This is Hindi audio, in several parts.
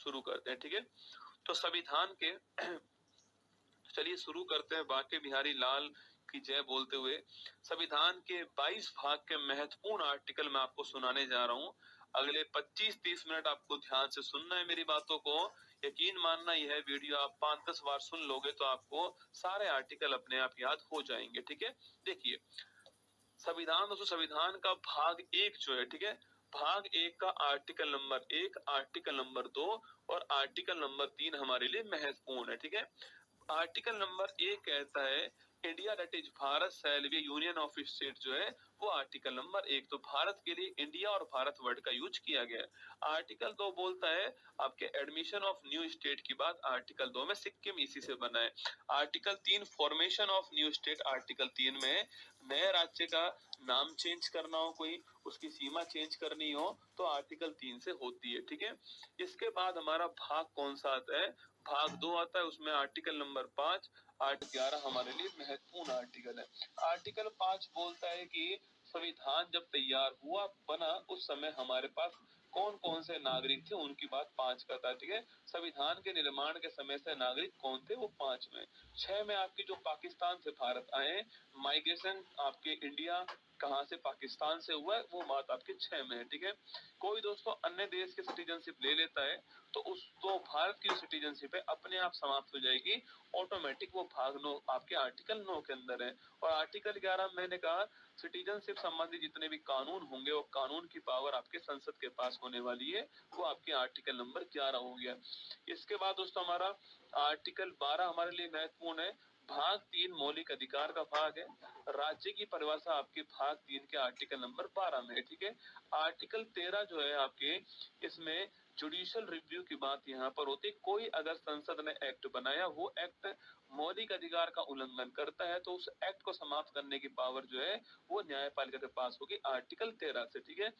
शुरू करते हैं, ठीक है। तो संविधान के चलिए शुरू करते हैं बांके बिहारी लाल की जय बोलते हुए। संविधान के 22 भाग के महत्वपूर्ण आर्टिकल मैं आपको सुनाने जा रहा हूँ। अगले 25-30 मिनट आपको ध्यान से सुनना है मेरी बातों को। यकीन मानना, यह वीडियो आप 5-10 बार सुन लोगे तो आपको सारे आर्टिकल अपने आप याद हो जाएंगे, ठीक है। देखिए संविधान, दोस्तों संविधान का भाग 1 जो है, ठीक है, भाग 1 का आर्टिकल नंबर 1, आर्टिकल नंबर 2 और आर्टिकल नंबर 3 हमारे लिए महत्वपूर्ण है, ठीक है। आर्टिकल नंबर 1 कहता है India that is Bharat shall be union of state, जो है वो आर्टिकल नंबर 1। तो भारत के लिए इंडिया और भारत वर्ड का यूज किया गया है। आर्टिकल 2 बोलता है आपके एडमिशन ऑफ न्यू स्टेट की बात, आर्टिकल 2 में सिक्किम इसी से बना है। Article 3 formation of new state, article 3 में नए राज्य का नाम चेंज करना हो, कोई उसकी सीमा चेंज करनी हो तो आर्टिकल 3 से होती है, ठीक है। इसके बाद हमारा भाग कौन सा आता है, भाग 2 आता है, उसमें आर्टिकल नंबर 5, आर्टिकल 11 हमारे लिए महत्वपूर्ण आर्टिकल है। आर्टिकल 5 बोलता है कि संविधान जब तैयार हुआ बना उस समय हमारे पास कौन कौन से नागरिक थे उनकी बात 5 करता है, ठीक है। संविधान के निर्माण के समय से नागरिक कौन थे वो 5 में। 6 में आपकी जो पाकिस्तान से भारत आए, माइग्रेशन आपके इंडिया कहाँ से पाकिस्तान से हुआ है वो बात आपके 6 में है, ठीक है। कोई दोस्तों अन्य देश की सिटीजनशिप ले लेता है तो उसको भारत की सिटीजनशिप है अपने आप समाप्त हो जाएगी ऑटोमेटिक, वो भाग 9 आपके आर्टिकल 9 के अंदर है। और आर्टिकल 11 मैंने कहा सिटीजनशिप संबंधी जितने भी कानून होंगे वो कानून की पावर आपके संसद के पास होने वाली है, वो आपके आर्टिकल नंबर 11 हो गया। इसके बाद दोस्तों हमारा आर्टिकल 12 हमारे लिए महत्वपूर्ण है। भाग 3 मौलिक अधिकार का भाग है। राज्य की परिभाषा आपके भाग 3 के आर्टिकल नंबर 12 में है, ठीक है। आर्टिकल 13 जो है आपके, इसमें जुडिशियल रिव्यू की बात यहाँ पर होती है। कोई अगर संसद ने एक्ट बनाया, वो एक्ट मौलिक अधिकार का उल्लंघन करता है तो उस एक्ट को समाप्त करने की पावर जो है वो न्यायपालिका के पास होगी आर्टिकल 13 से, ठीक है।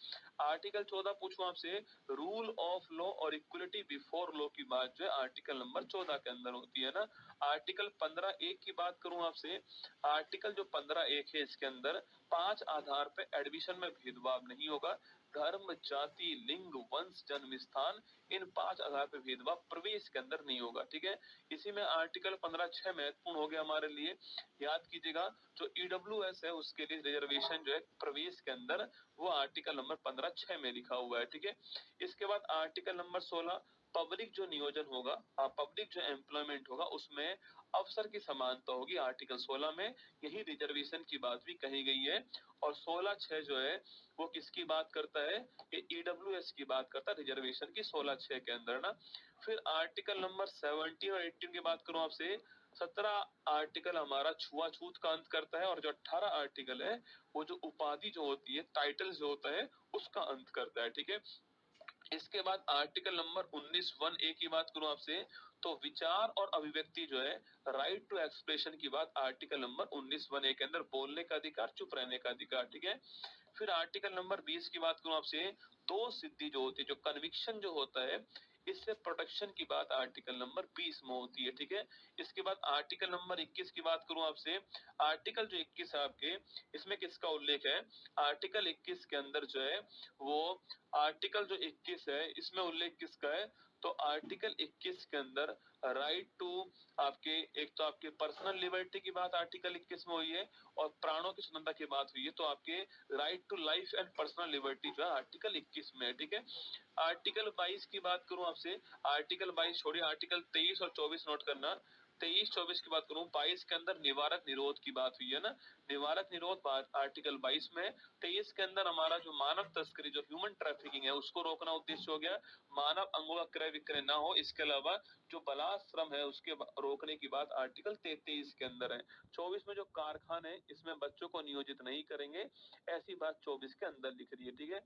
आर्टिकल 14 पूछूं आपसे, रूल ऑफ लॉ और इक्वलिटी बिफोर लॉ की बात जो है आर्टिकल नंबर 14 के अंदर होती है ना। आर्टिकल 15(1) की बात करूं आपसे, आर्टिकल जो 15(1) है इसके अंदर 5 आधार पे एडमिशन में भेदभाव नहीं होगा। धर्म, जाति, लिंग, वंश, जन्म स्थान, इन 5 आधार पे भेदभाव प्रवेश के अंदर नहीं होगा, ठीक है। इसी में आर्टिकल 15(6) महत्वपूर्ण हो गया हमारे लिए, याद कीजिएगा। जो ईडब्ल्यूएस है उसके लिए रिजर्वेशन जो है प्रवेश के अंदर, वो आर्टिकल नंबर 15(6) में लिखा हुआ है, ठीक है। इसके बाद आर्टिकल नंबर 16, पब्लिक जो नियोजन होगा, पब्लिक जो एम्प्लॉयमेंट होगा उसमें अवसर की समानता होगी, आर्टिकल 16 में यही रिजर्वेशन की बात भी कही गई है। और 16(6) जो है वो किसकी बात करता है, ये ईडब्ल्यूएस की बात करता है रिजर्वेशन की 16(6) के अंदर ना। फिर आर्टिकल नंबर 17 और 18 की बात करूं आपसे, 17 आर्टिकल हमारा छुआछूत का अंत करता है और जो 18 आर्टिकल है वो जो उपाधि जो होती है, टाइटल जो होता है उसका अंत करता है, ठीक है। इसके बाद आर्टिकल नंबर 19(1)(a) की बात करूं आपसे, तो विचार और अभिव्यक्ति जो है, राइट टू एक्सप्रेशन की बात आर्टिकल नंबर 19(1)(a) के अंदर, बोलने का अधिकार, चुप रहने का अधिकार, ठीक है। फिर आर्टिकल नंबर 20 की बात करूं आपसे, दो सिद्धि जो होती है, जो कन्विक्शन जो होता है, इससे प्रोटेक्शन की बात आर्टिकल नंबर 20 में होती है, ठीक है। इसके बाद आर्टिकल नंबर 21 की बात करूं आपसे, आर्टिकल जो 21 है आपके, इसमें किसका उल्लेख है, आर्टिकल 21 के अंदर जो है वो आर्टिकल जो 21 है इसमें उल्लेख किसका है, तो आर्टिकल 21 के अंदर राइट टू आपके, एक तो आपके पर्सनल लिबर्टी की बात आर्टिकल 21 में हुई है और प्राणों की स्वतंत्रता की बात हुई है, तो आपके right to life and personal liberty जो है आर्टिकल 21 में है, ठीक है। आर्टिकल 22 की बात करूं आपसे, आर्टिकल 22 छोड़िए, आर्टिकल 23 और 24 नोट करना। 23-24 की बात करूं, 22 के अंदर निवारक निरोध की बात हुई है ना, निवारक निरोध आर्टिकल 22 में। 23 के अंदर हमारा जो मानव तस्करी, जो ह्यूमन ट्रैफिकिंग है उसको रोकना उद्देश्य हो गया, मानव अंगों का क्रय विक्रय ना हो, इसके अलावा जो बलात्श्रम है उसके रोकने की बात आर्टिकल 23 के अंदर है। 24 में जो कारखाने इसमें बच्चों को नियोजित नहीं करेंगे, ऐसी बात 24 के अंदर लिख रही है, ठीक है।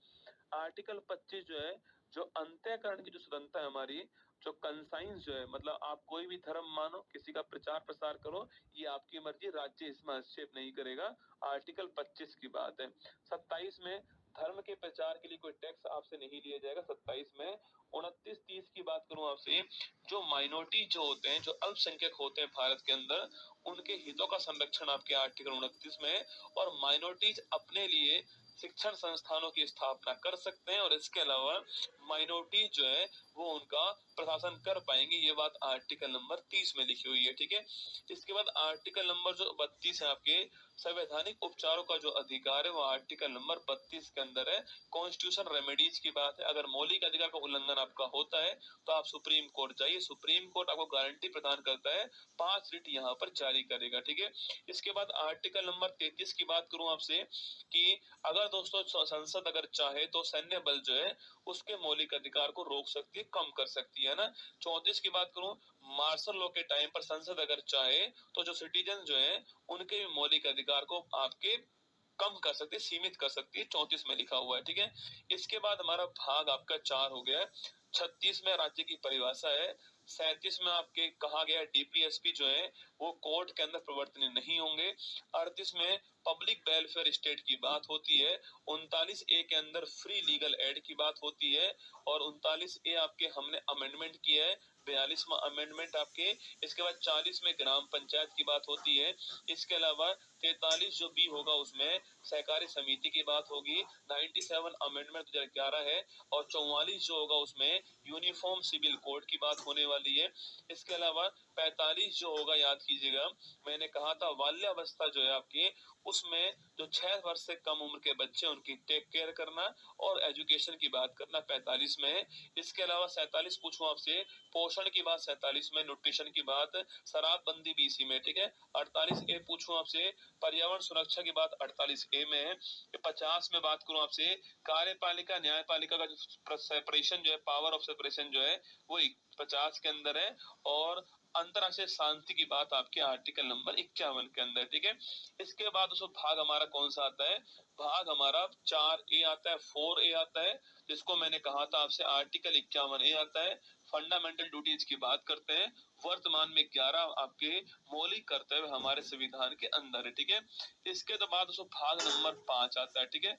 आर्टिकल 25 जो है, जो अंत्यकरण की जो स्वतंत्रता है हमारी, जो कंसाइंस जो है, मतलब आप कोई भी धर्म मानो, किसी का प्रचार प्रसार करो, ये आपकी मर्जी, राज्य इसमें हस्तक्षेप नहीं करेगा, आर्टिकल 25 की बात है। 27 में धर्म के प्रचार के लिए कोई टैक्स आपसे नहीं लिया जाएगा, 27 में। 29-30 की बात करूं आपसे, जो माइनॉरिटी जो होते हैं, जो अल्पसंख्यक होते हैं भारत के अंदर, उनके हितों का संरक्षण आपके आर्टिकल 29 में है। और माइनॉरिटीज अपने लिए शिक्षण संस्थानों की स्थापना कर सकते हैं, और इसके अलावा माइनॉरिटी जो है वो उनका प्रशासन कर पाएंगे। ये बात आर्टिकल नंबर 30 में लिखी हुई है, ठीक है। इसके बाद आर्टिकल नंबर जो 32 है आपके, संवैधानिक उपचारों का जो अधिकार है वो आर्टिकल नंबर 32 के अंदर है। कॉन्स्टिट्यूशन रेमेडीज की बात है, अगर मौलिक अधिकार का उल्लंघन आपका होता है तो आप सुप्रीम कोर्ट जाइए, सुप्रीम कोर्ट आपको गारंटी प्रदान करता है, 5 रिट यहाँ पर जारी करेगा, ठीक है। इसके बाद आर्टिकल नंबर 33 की बात करूं आपसे, कि अगर दोस्तों संसद अगर चाहे तो सैन्य बल जो है उसके मौलिक अधिकार को रोक सकती है, कम कर सकती है ना। 34 की बात करूं, मार्शल लॉ के टाइम पर संसद अगर चाहे तो जो सिटीजन जो है उनके भी मौलिक अधिकार को आपके कम कर सकती है, सीमित कर सकती है, 34 में लिखा हुआ है, ठीक है। इसके बाद हमारा भाग आपका 4 हो गया है। 36 में राज्य की परिभाषा है। 37 में आपके कहा गया डीपीएसपी जो है वो कोर्ट के अंदर प्रवर्तनीय नहीं होंगे। 38 में पब्लिक वेलफेयर स्टेट की बात होती है। 39 ए के अंदर फ्री लीगल एड की बात होती है, और 39 ए आपके हमने अमेंडमेंट किया है, 42वां अमेंडमेंट आपके। इसके बाद 40 में ग्राम पंचायत की बात होती है। इसके अलावा 43 जो बी होगा उसमें सहकारी समिति की बात होगी। 97 अमेंडमेंट 2011 है, और 44 जो होगा उसमें यूनिफॉर्म सिविल कोड की बात होने वाली है। इसके अलावा 45 जो होगा, याद कीजिएगा, मैंने कहा था बाल्यावस्था जो है आपकी, उसमें जो 6 वर्ष से कम उम्र के बच्चे उनकी टेक केयर करना और एजुकेशन की बात करना 45 में है। इसके अलावा 47 पूछूं आपसे, पोषण की बात 47 में, न्यूट्रिशन की बात, शराबबंदी बीसी में, ठीक है। 48 ए पूछूं आपसे, पर्यावरण सुरक्षा की बात 48 ए में है। 50 में बात करूं आपसे, कार्यपालिका न्यायपालिका का जो सेपरेशन जो है, पावर ऑफ सेपरेशन जो है वो 50 के अंदर है। और अंतरराष्ट्रीय शांति की बात आपके आर्टिकल नंबर 51 के अंदर, ठीक है। इसके बाद उसको भाग हमारा कौन सा आता है, भाग हमारा 4 ए आता है, 4 ए आता है, जिसको मैंने कहा था आपसे आर्टिकल 51 ए आता है। फंडामेंटल ड्यूटीज की बात करते हैं। वर्तमान में 11 आपके मौलिक कर्तव्य हमारे संविधान के अंदर है, ठीक है। इसके तो बाद उसको भाग नंबर 5 आता है, ठीक है।